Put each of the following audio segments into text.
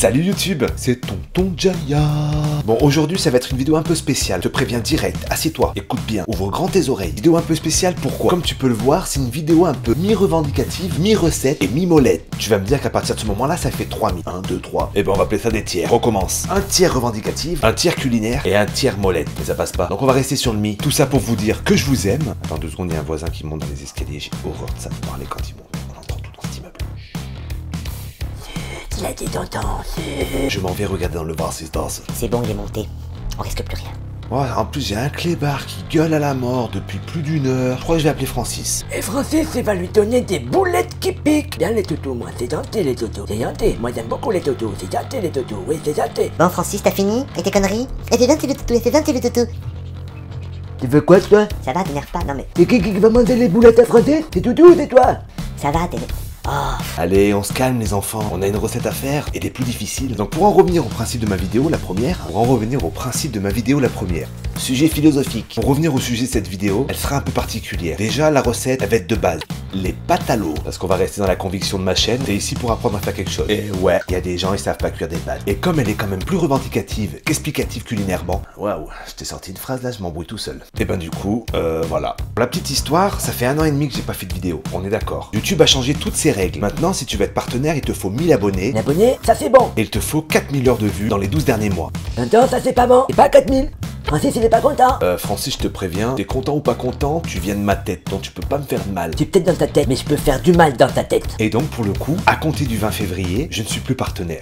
Salut YouTube, c'est Tonton Jaya. Bon, aujourd'hui ça va être une vidéo un peu spéciale. Je te préviens direct, assieds-toi, écoute bien, ouvre grand tes oreilles. Vidéo un peu spéciale, pourquoi? Comme tu peux le voir, c'est une vidéo un peu mi-revendicative, mi-recette et mi-molette. Tu vas me dire qu'à partir de ce moment-là, ça fait 3 mi. 1, 2, 3. Et ben on va appeler ça des tiers. Recommence. Un tiers revendicatif, un tiers culinaire et un tiers molette. Mais ça passe pas. Donc on va rester sur le mi. Tout ça pour vous dire que je vous aime. Attends 2 secondes, il y a un voisin qui monte dans les escaliers. J'ai horreur de ça de parler quand il monte. On entend tout dans cet immeuble. Il a dit tonton. Je m'en vais regarder dans le bar si se danse. C'est bon, il est monté. On risque plus rien. Ouais, en plus j'ai un clébard qui gueule à la mort depuis plus d'1 heure. Je crois que je vais appeler Francis. Et Francis, il va lui donner des boulettes qui piquent. Bien les toutous, moi, c'est gentil les toutous. C'est gentil. Moi j'aime beaucoup les toutous. C'est gentil les toutous. Oui, c'est gentil. Bon Francis, t'as fini avec tes conneries? Et c'est gentil le toutou, et c'est gentil le toutou. Tu veux quoi toi? Ça va, t'énerve pas, non mais... C'est qui va manger les boulettes à Francis? C'est toutou ou c'est toi? Ça va, t'énerve... Oh... Allez, on se calme les enfants, on a une recette à faire et des plus difficiles. Donc pour en revenir au principe de ma vidéo, la première, sujet philosophique. Pour revenir au sujet de cette vidéo, elle sera un peu particulière. Déjà, la recette, elle va être de base. Les pâtes à l'eau. Parce qu'on va rester dans la conviction de ma chaîne, t'es ici pour apprendre à faire quelque chose. Et ouais, il y a des gens, ils savent pas cuire des pâtes. Et comme elle est quand même plus revendicative qu'explicative culinairement, waouh, je t'ai sorti une phrase là, je m'embrouille tout seul. Et ben du coup, voilà. Pour la petite histoire, ça fait 1 an et demi que j'ai pas fait de vidéo, on est d'accord. YouTube a changé toutes ses règles. Maintenant, si tu veux être partenaire, il te faut 1000 abonnés. L'abonné, ça c'est bon. Et il te faut 4000 heures de vues dans les 12 derniers mois. Tonton, ça c'est pas bon. C'est pas 4000. Francis, il est pas content. Francis, je te préviens, t'es content ou pas content, tu viens de ma tête, donc tu peux pas me faire de mal. Tu es peut-être dans ta tête, mais je peux faire du mal dans ta tête. Et donc, pour le coup, à compter du 20 février, je ne suis plus partenaire.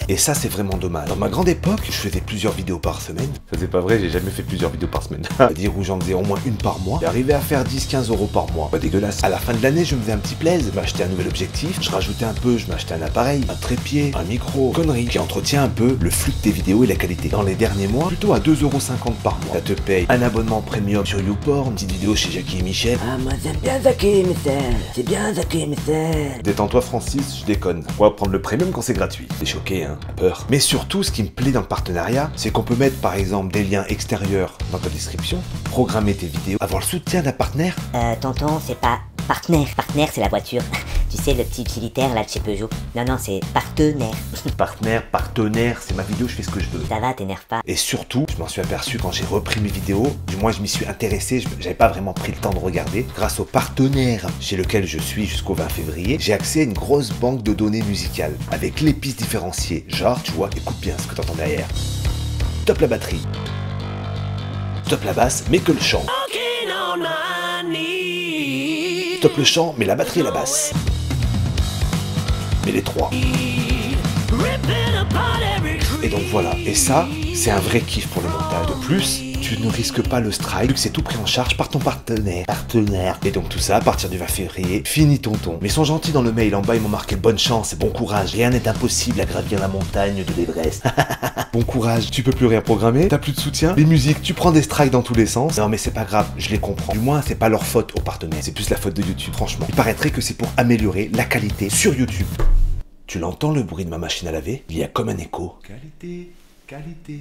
Et ça, c'est vraiment dommage. Dans ma grande époque, je faisais plusieurs vidéos par semaine. Ça, c'est pas vrai, j'ai jamais fait plusieurs vidéos par semaine. C'est-à-dire où j'en faisais au moins une par mois. J'arrivais à faire 10-15 euros par mois. Pas dégueulasse. À la fin de l'année, je me faisais un petit plaisir. Je m'achetais un nouvel objectif. Je rajoutais un peu, je m'achetais un appareil, un trépied, un micro, connerie, qui entretient un peu le flux de tes vidéos et la qualité. Dans les derniers mois, plutôt à 2,50 € par mois. Ça te paye un abonnement premium sur YouPorn, une petite vidéo chez Jackie et Michel. Ah, moi j'aime bien Zaki, Michel. C'est bien Zaki, Michel. Détends-toi, Francis, je déconne. On va prendre le premium quand c'est gratuit. T'es choqué, hein? Peur. Mais surtout, ce qui me plaît dans le partenariat, c'est qu'on peut mettre par exemple des liens extérieurs dans ta description, programmer tes vidéos, avoir le soutien d'un partenaire. Tonton, c'est pas partenaire. Partenaire, c'est la voiture. Tu sais, le petit utilitaire là de chez Peugeot. Non, c'est partenaire. Partenaire, c'est ma vidéo, je fais ce que je veux. Ça va, t'énerve pas. Et surtout, je m'en suis aperçu quand j'ai repris mes vidéos, du moins je m'y suis intéressé, j'avais pas vraiment pris le temps de regarder. Grâce au partenaire chez lequel je suis jusqu'au 20 février, j'ai accès à une grosse banque de données musicales, avec les pistes différenciées. Genre, tu vois, écoute bien ce que t'entends derrière. Stop la batterie. Stop la basse, mais que le chant. Stop le chant, mais la batterie et la basse. Mais les trois. Et donc voilà, et ça, c'est un vrai kiff pour le montage. De plus, tu ne risques pas le strike, vu que c'est tout pris en charge par ton partenaire. Et donc tout ça, à partir du 20 février, fini tonton. Mais ils sont gentils dans le mail, en bas ils m'ont marqué bonne chance et bon courage. Rien n'est impossible à gravir la montagne de l'Everest. Bon courage, tu peux plus rien programmer, t'as plus de soutien, les musiques, tu prends des strikes dans tous les sens. Non mais c'est pas grave, je les comprends. Du moins, c'est pas leur faute aux partenaires, c'est plus la faute de YouTube, franchement. Il paraîtrait que c'est pour améliorer la qualité sur YouTube. Tu l'entends le bruit de ma machine à laver? Il y a comme un écho. Qualité.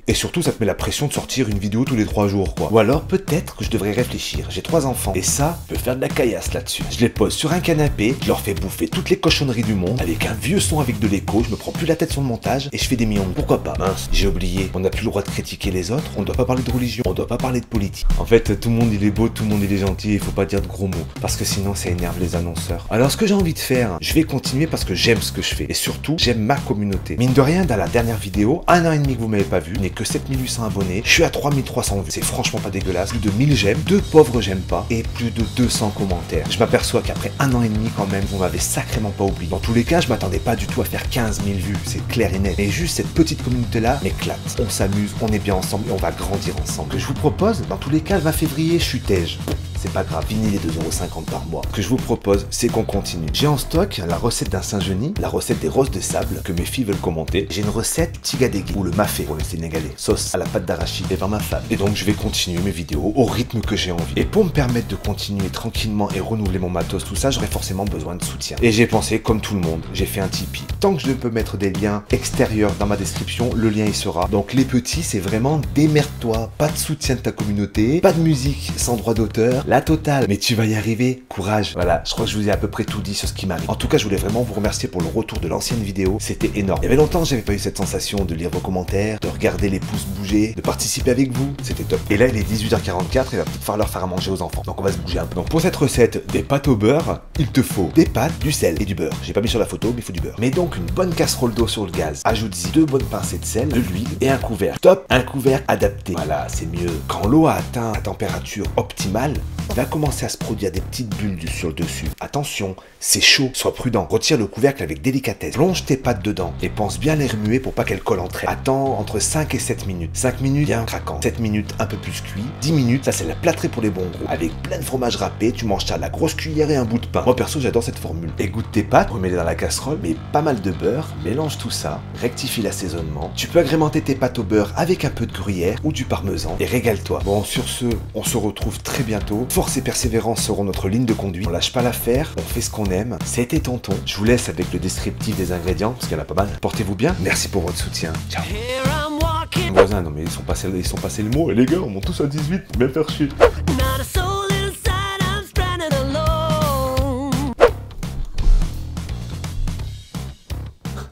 Et surtout, ça te met la pression de sortir une vidéo tous les 3 jours, quoi. Ou alors, peut-être que je devrais réfléchir. J'ai 3 enfants. Et ça, je peux faire de la caillasse là-dessus. Je les pose sur un canapé, je leur fais bouffer toutes les cochonneries du monde, avec un vieux son avec de l'écho, je me prends plus la tête sur le montage, et je fais des millions. Pourquoi pas? Mince, j'ai oublié. On n'a plus le droit de critiquer les autres, on doit pas parler de religion, on doit pas parler de politique. En fait, tout le monde il est beau, tout le monde il est gentil, il faut pas dire de gros mots. Parce que sinon, ça énerve les annonceurs. Alors, ce que j'ai envie de faire, je vais continuer parce que j'aime ce que je fais. Et surtout, j'aime ma communauté. Mine de rien, dans la dernière vidéo, 1 an et demi que vous m'avez pas vu, n'est que 7800 abonnés, je suis à 3300 vues, c'est franchement pas dégueulasse, plus de 1000 j'aime, 2 pauvres j'aime pas, et plus de 200 commentaires. Je m'aperçois qu'après 1 an et demi quand même, vous m'avez sacrément pas oublié. Dans tous les cas, je m'attendais pas du tout à faire 15 000 vues, c'est clair et net. Mais juste cette petite communauté-là m'éclate. On s'amuse, on est bien ensemble et on va grandir ensemble. Ce que je vous propose, dans tous les cas, le 20 février, je suis tège. C'est pas grave, fini les 2,50 € par mois. Ce que je vous propose, c'est qu'on continue. J'ai en stock la recette d'un Saint-Genis, la recette des roses de sable, que mes filles veulent commenter. J'ai une recette tigadégui, ou le mafé pour les Sénégalais, sauce à la pâte d'arachide et par ma femme. Et donc je vais continuer mes vidéos au rythme que j'ai envie. Et pour me permettre de continuer tranquillement et renouveler mon matos, tout ça, j'aurais forcément besoin de soutien. Et j'ai pensé, comme tout le monde, j'ai fait un Tipeee. Tant que je peux mettre des liens extérieurs dans ma description, le lien y sera. Donc les petits, c'est vraiment démerde-toi, pas de soutien de ta communauté, pas de musique sans droit d'auteur, la totale. Mais tu vas y arriver, courage. Voilà, je crois que je vous ai à peu près tout dit sur ce qui m'arrive. En tout cas, je voulais vraiment vous remercier pour le retour de l'ancienne vidéo, c'était énorme. Il y avait longtemps que j'avais pas eu cette sensation de lire vos commentaires, de regarder les pouces bouger, de participer avec vous, c'était top. Et là, il est 18h44, il va peut-être falloir faire à manger aux enfants. Donc on va se bouger un peu. Donc pour cette recette des pâtes au beurre, il te faut des pâtes, du sel et du beurre. J'ai pas mis sur la photo, mais il faut du beurre. Mets donc une bonne casserole d'eau sur le gaz. Ajoute-y 2 bonnes pincées de sel, de l'huile et un couvercle. Top, un couvercle adapté. Voilà, c'est mieux. Quand l'eau a atteint la température optimale, il va commencer à se produire des petites bulles sur le dessus. Attention, c'est chaud, sois prudent. Retire le couvercle avec délicatesse. Plonge tes pâtes dedans et pense bien les remuer pour pas qu'elles collent entre elles. Attends entre 5 et 7 minutes. 5 minutes bien craquant. 7 minutes un peu plus cuit. 10 minutes, ça c'est la plâtrée pour les bons gros. Avec plein de fromage râpé, tu manges ça à la grosse cuillère et un bout de pain. Moi perso, j'adore cette formule. Égoutte tes pâtes, remets-les dans la casserole, mets pas mal de beurre, mélange tout ça, rectifie l'assaisonnement. Tu peux agrémenter tes pâtes au beurre avec un peu de gruyère ou du parmesan et régale-toi. Bon, sur ce, on se retrouve très bientôt. Force et persévérance seront notre ligne de conduite. On lâche pas l'affaire, on fait ce qu'on aime. C'était Tonton. Je vous laisse avec le descriptif des ingrédients, parce qu'il y en a pas mal. Portez-vous bien. Merci pour votre soutien. Ciao. Voisins, non mais ils sont passés le mot. Et les gars, on monte tous à 18. Bien faire chier.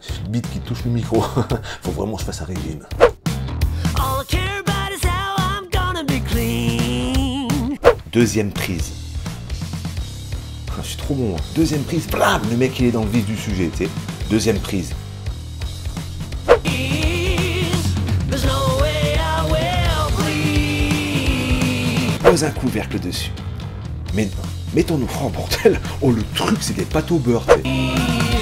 J'ai le beat qui touche le micro. Faut vraiment que je fasse un régime. Deuxième prise. Je suis trop bon. Deuxième prise. Blam, le mec il est dans le vif du sujet, tu sais. Deuxième prise. Pose un couvercle dessus. Mais mettons-nous francs, bordel. Oh, le truc, c'est des pâtes au beurre, tu sais.